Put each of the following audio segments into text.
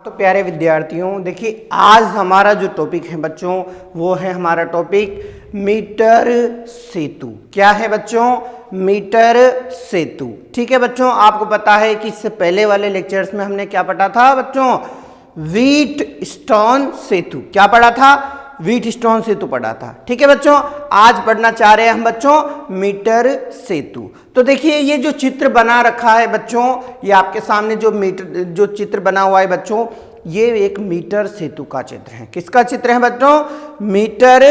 तो प्यारे विद्यार्थियों, देखिए आज हमारा जो टॉपिक है बच्चों, वो है हमारा टॉपिक मीटर सेतु। क्या है बच्चों? मीटर सेतु। ठीक है बच्चों, आपको पता है कि इससे पहले वाले लेक्चर्स में हमने क्या पढ़ा था बच्चों? व्हीट स्टोन सेतु। क्या पढ़ा था? व्हीट स्टोन सेतु पढ़ा था। ठीक है बच्चों, आज पढ़ना चाह रहे हैं हम बच्चों मीटर सेतु। तो देखिए ये जो चित्र बना रखा है बच्चों, ये आपके सामने जो चित्र बना हुआ है बच्चों, ये एक मीटर सेतु का चित्र है। किसका चित्र है बच्चों? मीटर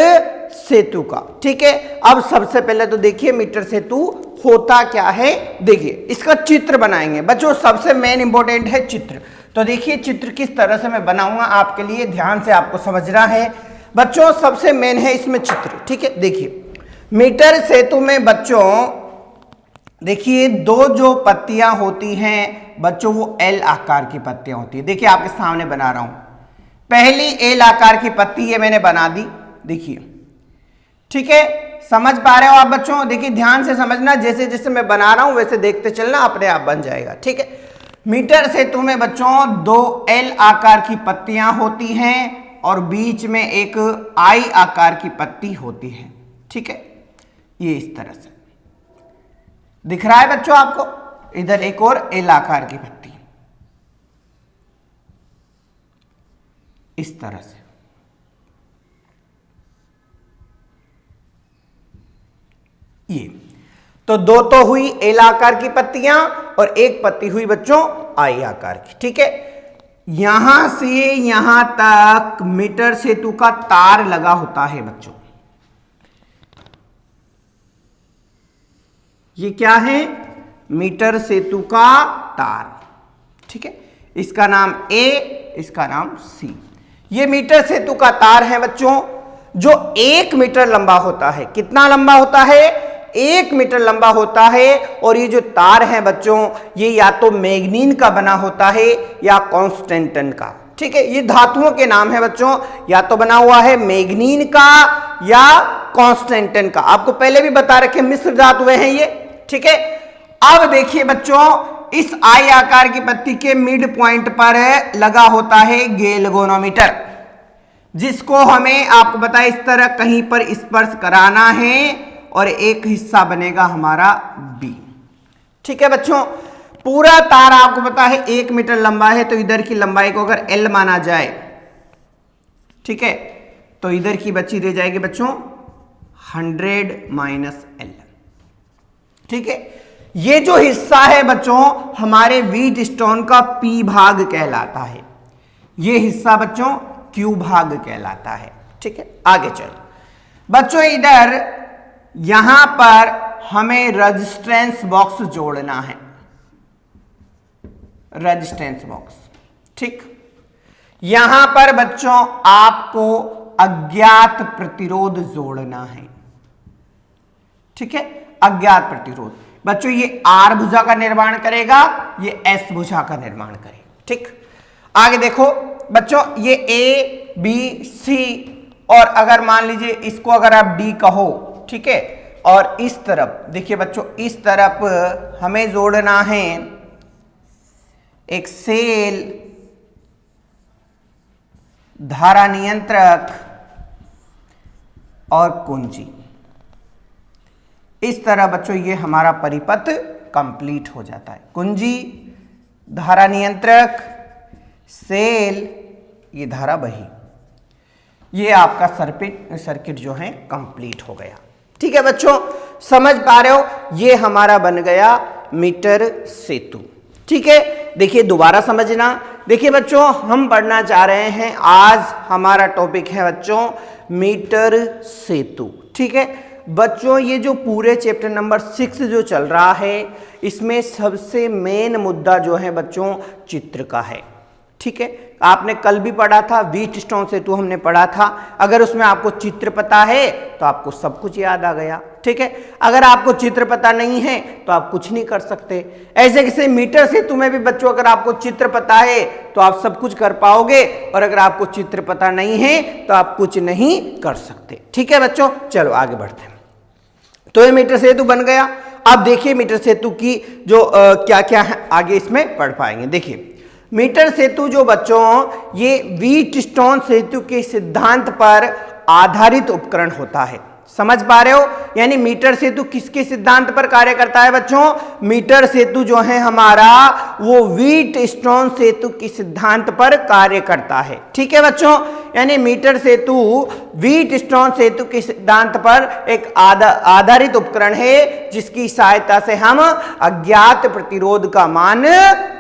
सेतु का। ठीक है, अब सबसे पहले तो देखिए मीटर सेतु होता क्या है। देखिए इसका चित्र बनाएंगे बच्चों, सबसे मेन इंपॉर्टेंट है चित्र। तो देखिए चित्र किस तरह से मैं बनाऊंगा आपके लिए, ध्यान से आपको समझना है बच्चों। सबसे मेन है इसमें चित्र। ठीक है, देखिए मीटर सेतु में बच्चों देखिए दो जो पत्तियां होती हैं बच्चों, वो एल आकार की पत्तियां होती है। देखिए आपके सामने बना रहा हूं, पहली एल आकार की पत्ती ये मैंने बना दी। देखिए, ठीक है, समझ पा रहे हो आप बच्चों? देखिए ध्यान से समझना, जैसे जैसे मैं बना रहा हूं वैसे देखते चलना, अपने आप बन जाएगा। ठीक है, मीटर सेतु में बच्चों दो एल आकार की पत्तियां होती हैं और बीच में एक आई आकार की पत्ती होती है। ठीक है, ये इस तरह से दिख रहा है बच्चों आपको। इधर एक और एल आकार की पत्ती इस तरह से। ये तो दो तो हुई एल आकार की पत्तियां और एक पत्ती हुई बच्चों आई आकार की। ठीक है, यहां से यहां तक मीटर सेतु का तार लगा होता है बच्चों। ये क्या है? मीटर सेतु का तार। ठीक है, इसका नाम ए, इसका नाम सी। ये मीटर सेतु का तार है बच्चों, जो 1 मीटर लंबा होता है। कितना लंबा होता है? 1 मीटर लंबा होता है। और ये जो तार है बच्चों, ये या तो मैग्नीन का बना होता है या कॉन्स्टेंटन का। ठीक है, ये धातुओं के नाम है बच्चों, या तो बना हुआ है मैग्नीन का या कॉन्स्टेंटन का। आपको पहले भी बता रखे मिश्र धातुएं हैं ये। ठीक है, अब देखिए बच्चों, इस आई आकार की पत्ती के मिड पॉइंट पर लगा होता है गैल्वेनोमीटर, जिसको हमें आपको पता है इस तरह कहीं पर स्पर्श कराना है और एक हिस्सा बनेगा हमारा बी। ठीक है बच्चों, पूरा तार आपको पता है 1 मीटर लंबा है, तो इधर की लंबाई को अगर एल माना जाए, ठीक है, तो इधर की बची रह जाएगी बच्चों 100 माइनस एल। ठीक है, ये जो हिस्सा है बच्चों हमारे व्हीट स्टोन का पी भाग कहलाता है। ये हिस्सा बच्चों क्यू भाग कहलाता है। ठीक है, आगे चलो बच्चों, इधर यहां पर हमें रेजिस्टेंस बॉक्स जोड़ना है। रेजिस्टेंस बॉक्स, ठीक, यहां पर बच्चों आपको अज्ञात प्रतिरोध जोड़ना है। ठीक है, अज्ञात प्रतिरोध बच्चों ये आर भुजा का निर्माण करेगा, ये एस भुजा का निर्माण करेगा। ठीक, आगे देखो बच्चों, ये ए बी सी, और अगर मान लीजिए इसको अगर आप डी कहो, ठीक है, और इस तरफ देखिए बच्चों, इस तरफ हमें जोड़ना है एक सेल, धारा नियंत्रक और कुंजी। इस तरह बच्चों ये हमारा परिपथ कंप्लीट हो जाता है। कुंजी, धारा नियंत्रक, सेल, ये धारा बही, ये आपका सर्किट जो है कंप्लीट हो गया। ठीक है बच्चों, समझ पा रहे हो? ये हमारा बन गया मीटर सेतु। ठीक है, देखिए दोबारा समझना। देखिए बच्चों, हम पढ़ना चाह रहे हैं, आज हमारा टॉपिक है बच्चों मीटर सेतु। ठीक है बच्चों, ये जो पूरे चैप्टर नंबर 6 जो चल रहा है, इसमें सबसे मेन मुद्दा जो है बच्चों चित्र का है। ठीक है, आपने कल भी पढ़ा था, व्हीट स्टोन सेतु हमने पढ़ा था। अगर उसमें आपको चित्र पता है तो आपको सब कुछ याद आ गया। ठीक है, अगर आपको चित्र पता नहीं है तो आप कुछ नहीं कर सकते। ऐसे किसी मीटर सेतु में भी बच्चों अगर आपको चित्र पता है तो आप सब कुछ कर पाओगे, और अगर आपको चित्र पता नहीं है तो आप कुछ नहीं कर सकते। ठीक है बच्चों, चलो आगे बढ़ते हैं। तो ये मीटर सेतु बन गया। अब देखिए मीटर सेतु की जो क्या क्या है आगे इसमें पढ़ पाएंगे। देखिए मीटर सेतु जो बच्चों ये व्हीटस्टोन सेतु के सिद्धांत पर आधारित उपकरण होता है। समझ पा रहे हो? यानी मीटर सेतु किसके सिद्धांत पर कार्य करता है बच्चों? मीटर सेतु जो है हमारा वो व्हीटस्टोन सेतु के सिद्धांत पर कार्य करता है। ठीक है बच्चों, यानी मीटर सेतु व्हीटस्टोन सेतु के सिद्धांत पर एक आधारित उपकरण है जिसकी सहायता से हम अज्ञात प्रतिरोध का मान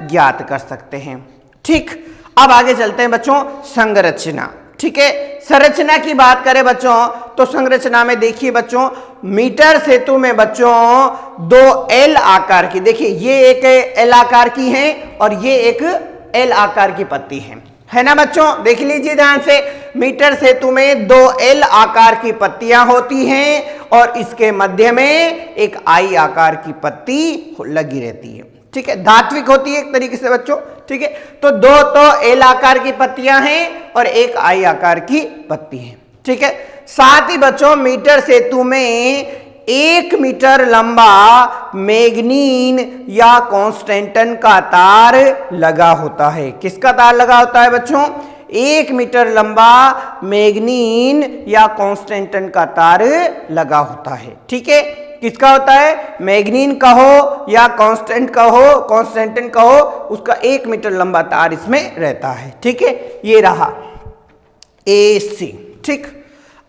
ज्ञात कर सकते हैं। ठीक, अब आगे चलते हैं बच्चों संरचना। ठीक है, संरचना की बात करें बच्चों तो संरचना में देखिए बच्चों, मीटर सेतु में बच्चों दो एल आकार की, देखिए ये एक एल आकार की है और ये एक एल आकार की पत्ती है ना बच्चों? देख लीजिए ध्यान से, मीटर सेतु में दो एल आकार की पत्तियां होती हैं और इसके मध्य में एक आई आकार की पत्ती लगी रहती है। ठीक है, धात्विक होती है एक तरीके से बच्चों। ठीक है, तो दो तो एल आकार की पत्तियां हैं और एक आई आकार की पत्ती है। ठीक है, साथ ही बच्चों मीटर सेतु में 1 मीटर लंबा मैग्नीन या कांस्टेंटन का तार लगा होता है। किसका तार लगा होता है बच्चों? 1 मीटर लंबा मैग्नीन या कांस्टेंटन का तार लगा होता है। ठीक है, किसका होता है? मैग्नीन का हो या कांस्टेंट का हो, कांस्टेंटन का हो, उसका 1 मीटर लंबा तार इसमें रहता है। ठीक है, ये रहा AC। ठीक,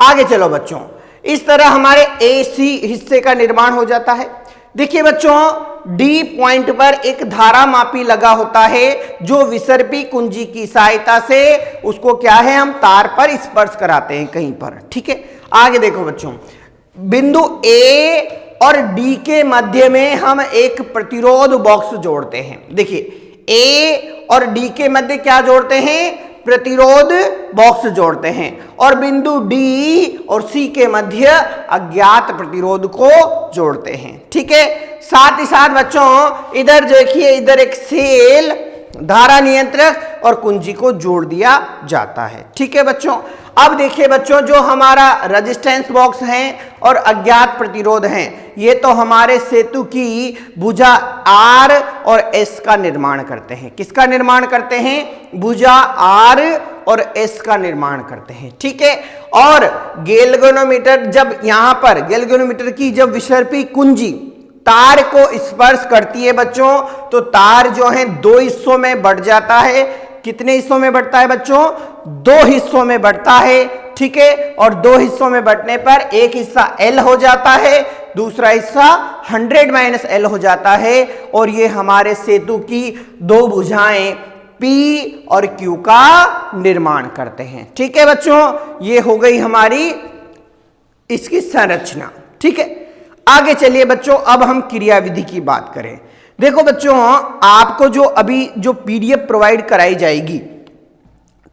आगे चलो बच्चों, इस तरह हमारे AC हिस्से का निर्माण हो जाता है। देखिए बच्चों, D पॉइंट पर एक धारा मापी लगा होता है जो विसर्पी कुंजी की सहायता से उसको क्या है, हम तार पर स्पर्श कराते हैं कहीं पर। ठीक है, आगे देखो बच्चों, बिंदु A और D के मध्य में हम एक प्रतिरोध बॉक्स जोड़ते हैं। देखिए A और D के मध्य क्या जोड़ते हैं? प्रतिरोध बॉक्स जोड़ते हैं और बिंदु D और C के मध्य अज्ञात प्रतिरोध को जोड़ते हैं। ठीक है, साथ ही साथ बच्चों इधर देखिए, इधर एक सेल, धारा नियंत्रक और कुंजी को जोड़ दिया जाता है। ठीक है बच्चों, अब देखिए बच्चों, जो हमारा रेजिस्टेंस बॉक्स है और अज्ञात प्रतिरोध हैं, ये तो हमारे सेतु की भुजा R और S का निर्माण करते हैं। किसका निर्माण करते हैं? भुजा R और S का निर्माण करते हैं। ठीक है, और गैल्वेनोमीटर, जब यहां पर गैल्वेनोमीटर की जब विसर्पी कुंजी तार को स्पर्श करती है बच्चों, तो तार जो है 2 हिस्सों में बढ़ जाता है। कितने हिस्सों में बढ़ता है बच्चों? 2 हिस्सों में बढ़ता है। ठीक है, और 2 हिस्सों में बढ़ने पर एक हिस्सा L हो जाता है, दूसरा हिस्सा 100 - L हो जाता है और ये हमारे सेतु की 2 भुजाएं P और Q का निर्माण करते हैं। ठीक है बच्चों, ये हो गई हमारी इसकी संरचना। ठीक है, आगे चलिए बच्चों, अब हम क्रियाविधि की बात करें। देखो बच्चों, आपको जो अभी जो PDF प्रोवाइड कराई जाएगी,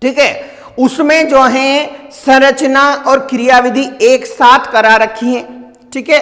ठीक है, उसमें जो है संरचना और क्रियाविधि एक साथ करा रखी है। ठीक है,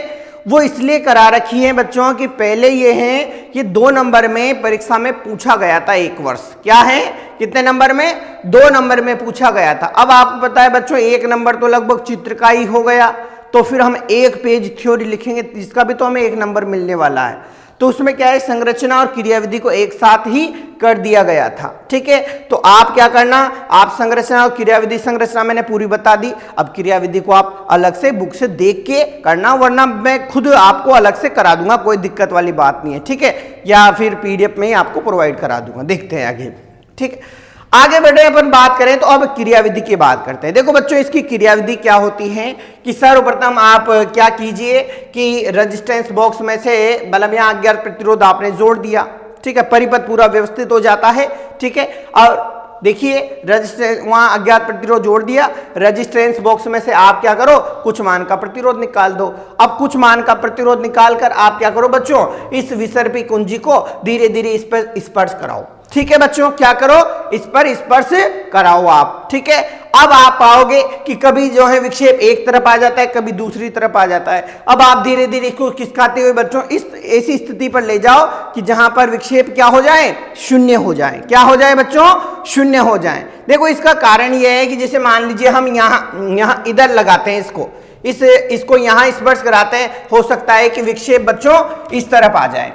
वो इसलिए करा रखी है बच्चों कि पहले ये है, ये 2 नंबर में परीक्षा में पूछा गया था एक वर्ष। क्या है, कितने नंबर में? 2 नंबर में पूछा गया था। अब आपको पता है बच्चों, 1 नंबर तो लगभग चित्र का ही हो गया, तो फिर हम 1 पेज थ्योरी लिखेंगे जिसका भी तो हमें 1 नंबर मिलने वाला है। तो उसमें क्या है, संरचना और क्रियाविधि को एक साथ ही कर दिया गया था। ठीक है, तो आप क्या करना, आप संरचना और क्रियाविधि, संरचना मैंने पूरी बता दी, अब क्रियाविधि को आप अलग से बुक से देख के करना, वरना मैं खुद आपको अलग से करा दूंगा, कोई दिक्कत वाली बात नहीं है। ठीक है, या फिर PDF में ही आपको प्रोवाइड करा दूंगा। देखते हैं आगे। ठीक है, आगे बढ़े, अपन बात करें तो अब क्रियाविधि की बात करते हैं। देखो बच्चों, इसकी क्रियाविधि क्या होती है कि सर्वप्रथम आप क्या कीजिए कि रेजिस्टेंस बॉक्स में से मतलब यहाँ अज्ञात प्रतिरोध आपने जोड़ दिया। ठीक है, परिपथ पूरा व्यवस्थित हो जाता है। ठीक है, और देखिए रेजिस्टेंस, वहां अज्ञात प्रतिरोध जोड़ दिया, रेजिस्टेंस बॉक्स में से आप क्या करो, कुछ मान का प्रतिरोध निकाल दो। अब कुछ मान का प्रतिरोध निकाल कर आप क्या करो बच्चों, इस विसर्पी कुंजी को धीरे धीरे इस पर स्पर्श कराओ। ठीक है बच्चों, क्या करो, इस पर स्पर्श कराओ आप। ठीक है, अब आप पाओगे कि कभी जो है विक्षेप एक तरफ आ जाता है, कभी दूसरी तरफ आ जाता है। अब आप धीरे धीरे इसको खिसकाते हुए बच्चों इस ऐसी स्थिति पर ले जाओ कि जहां पर विक्षेप क्या हो जाए, शून्य हो जाए। क्या हो जाए बच्चों, शून्य हो जाए। देखो इसका कारण यह है कि जैसे मान लीजिए हम यहाँ इधर लगाते हैं इसको, इसको यहां स्पर्श कराते हैं, हो सकता है कि विक्षेप बच्चों इस तरफ आ जाए।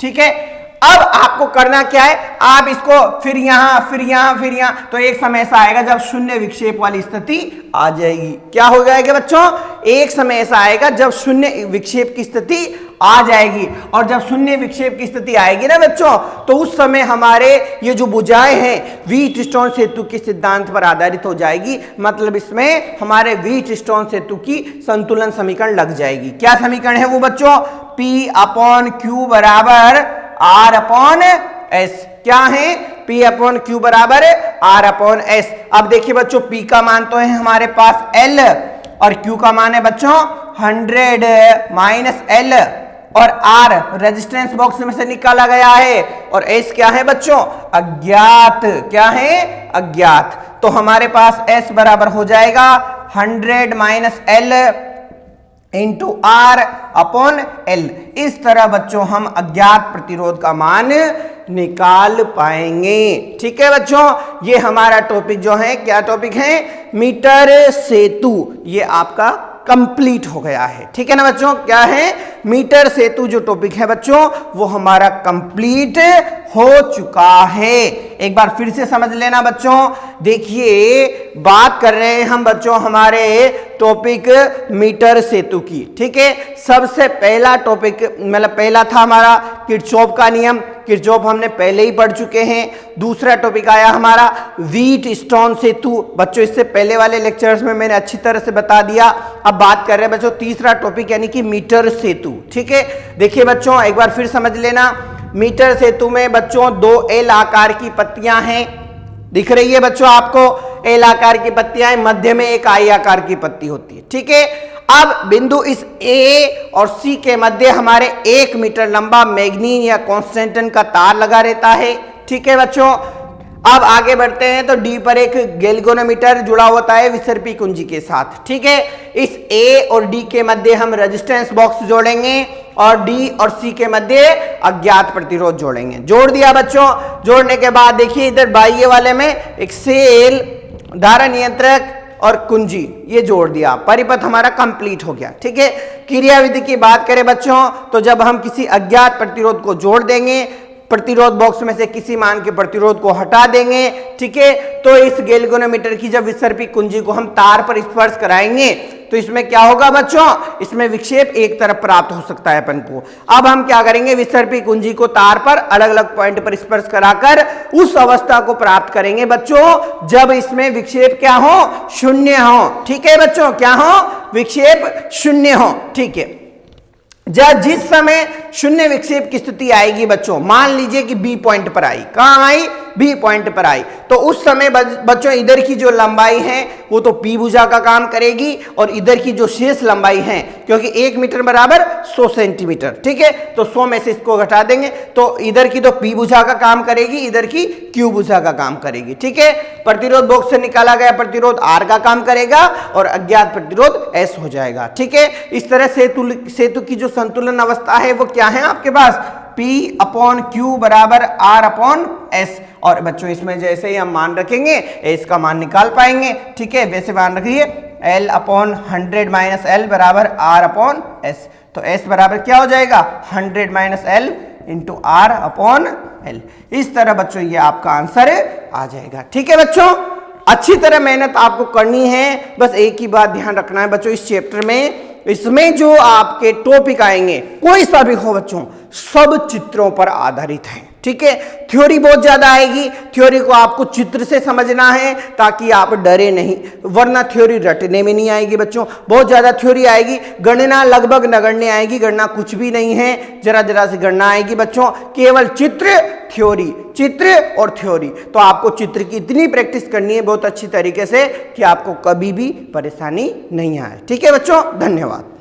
ठीक है, अब आपको करना क्या है, आप इसको फिर यहां फिर यहां फिर यहां, तो एक समय ऐसा आएगा जब शून्य विक्षेप वाली स्थिति आ जाएगी। क्या हो जाएगा बच्चों, एक समय ऐसा आएगा जब शून्य विक्षेप की स्थिति आ जाएगी। और जब शून्य विक्षेप की स्थिति आएगी ना बच्चों, तो उस समय हमारे ये जो भुजाएं हैं व्हीटस्टोन सेतु के सिद्धांत पर आधारित हो जाएगी। मतलब इसमें हमारे व्हीटस्टोन सेतु की संतुलन समीकरण लग जाएगी। क्या समीकरण है वो बच्चों, P/Q बराबर R/S। क्या है, P/Q बराबर R/S। अब देखिए बच्चों, P का मान तो है हमारे पास L और Q का मान है बच्चों 100 - L और R रेजिस्टेंस बॉक्स में से निकाला गया है और S क्या है बच्चों, अज्ञात। क्या है, अज्ञात। तो हमारे पास S बराबर हो जाएगा 100 - L इंटू R/L। इस तरह बच्चों हम अज्ञात प्रतिरोध का मान निकाल पाएंगे। ठीक है बच्चों, ये हमारा टॉपिक जो है, क्या टॉपिक है, मीटर सेतु, ये आपका कंप्लीट हो गया है। ठीक है ना बच्चों, क्या है, मीटर सेतु जो टॉपिक है बच्चों वो हमारा कंप्लीट हो चुका है। एक बार फिर से समझ लेना बच्चों। देखिए, बात कर रहे हैं हम बच्चों हमारे टॉपिक मीटर सेतु की। ठीक है, सबसे पहला टॉपिक मतलब पहला था हमारा किरचॉफ का नियम। किरचॉफ हमने पहले ही पढ़ चुके हैं। दूसरा टॉपिक आया हमारा व्हीटस्टोन सेतु। बच्चों इससे पहले वाले लेक्चर्स में मैंने अच्छी तरह से बता दिया। अब बात कर रहे हैं बच्चों तीसरा टॉपिक यानी कि मीटर सेतु। ठीक है, देखिए बच्चों एक बार फिर समझ लेना। मीटर सेतु में बच्चों 2 एल आकार की पत्तियां हैं, दिख रही है बच्चों आपको, एल आकार की पत्तियां हैं, मध्य में एक आई आकार की पत्ती होती है। ठीक है, अब बिंदु इस ए और सी के मध्य हमारे 1 मीटर लंबा मैग्नीन या कॉन्स्टेंटन का तार लगा रहता है। ठीक है बच्चों, अब आगे बढ़ते हैं तो डी पर एक गैल्वेनोमीटर जुड़ा होता है विसर्पी कुंजी के साथ। ठीक है, इस ए और डी के मध्य हम रेजिस्टेंस बॉक्स जोड़ेंगे और डी और सी के मध्य अज्ञात प्रतिरोध जोड़ेंगे। जोड़ दिया बच्चों। जोड़ने के बाद देखिए इधर बाह्य वाले में एक सेल, धारा नियंत्रक और कुंजी, ये जोड़ दिया। परिपथ हमारा कंप्लीट हो गया। ठीक है, क्रियाविधि की बात करें बच्चों तो जब हम किसी अज्ञात प्रतिरोध को जोड़ देंगे, प्रतिरोध बॉक्स में से किसी मान के प्रतिरोध को हटा देंगे, ठीक है, तो इस गैल्वेनोमीटर की जब विसर्पी कुंजी को हम तार पर स्पर्श कराएंगे तो इसमें क्या होगा बच्चों, इसमें विक्षेप एक तरफ प्राप्त हो सकता है अपन को। अब हम क्या करेंगे, विसर्पी कुंजी को तार पर अलग अलग पॉइंट पर स्पर्श कराकर उस अवस्था को प्राप्त करेंगे बच्चों जब इसमें विक्षेप क्या हो, शून्य हो। ठीक है बच्चों, क्या हो, विक्षेप शून्य हो। ठीक है, जिस समय शून्य विक्षेप की स्थिति आएगी बच्चों, मान लीजिए कि बी पॉइंट पर आई, कहां आई, बी पॉइंट पर आई, तो उस समय बच्चों इधर की जो लंबाई है वो तो पी भुजा का काम करेगी और इधर की जो शेष लंबाई है, क्योंकि 1 मीटर बराबर 100 सेंटीमीटर, ठीक है, तो 100 में से इसको घटा देंगे तो इधर की तो पी भुजा का काम करेगी, इधर की क्यू भुजा का काम करेगी। ठीक है, प्रतिरोध बॉक्स से निकाला गया प्रतिरोध आर का काम करेगा और अज्ञात प्रतिरोध एस हो जाएगा। ठीक है, इस तरह सेतु की जो संतुलन अवस्था है वो क्या है आपके पास, P/Q बराबर R/S। और बच्चों इसमें जैसे ही हम मान रखेंगे एस का मान निकाल पाएंगे। ठीक है, वैसे मान रखिए L/100 - L बराबर R/S। तो S बराबर क्या हो जाएगा, 100 - L इंटू R/L। इस तरह बच्चों ये आपका आंसर आ जाएगा। ठीक है बच्चों, अच्छी तरह मेहनत आपको करनी है। बस एक ही बात ध्यान रखना है बच्चों, इस चैप्टर में इसमें जो आपके टॉपिक आएंगे कोई सा भी हो बच्चों, सब चित्रों पर आधारित है। ठीक है, थ्योरी बहुत ज्यादा आएगी, थ्योरी को आपको चित्र से समझना है ताकि आप डरे नहीं, वरना थ्योरी रटने में नहीं आएगी बच्चों। बहुत ज्यादा थ्योरी आएगी, गणना लगभग नगण्य आएगी, गणना कुछ भी नहीं है, जरा जरा सी गणना आएगी बच्चों, केवल चित्र, थ्योरी, चित्र और थ्योरी। तो आपको चित्र की इतनी प्रैक्टिस करनी है बहुत अच्छी तरीके से कि आपको कभी भी परेशानी नहीं आए। ठीक है बच्चों, धन्यवाद।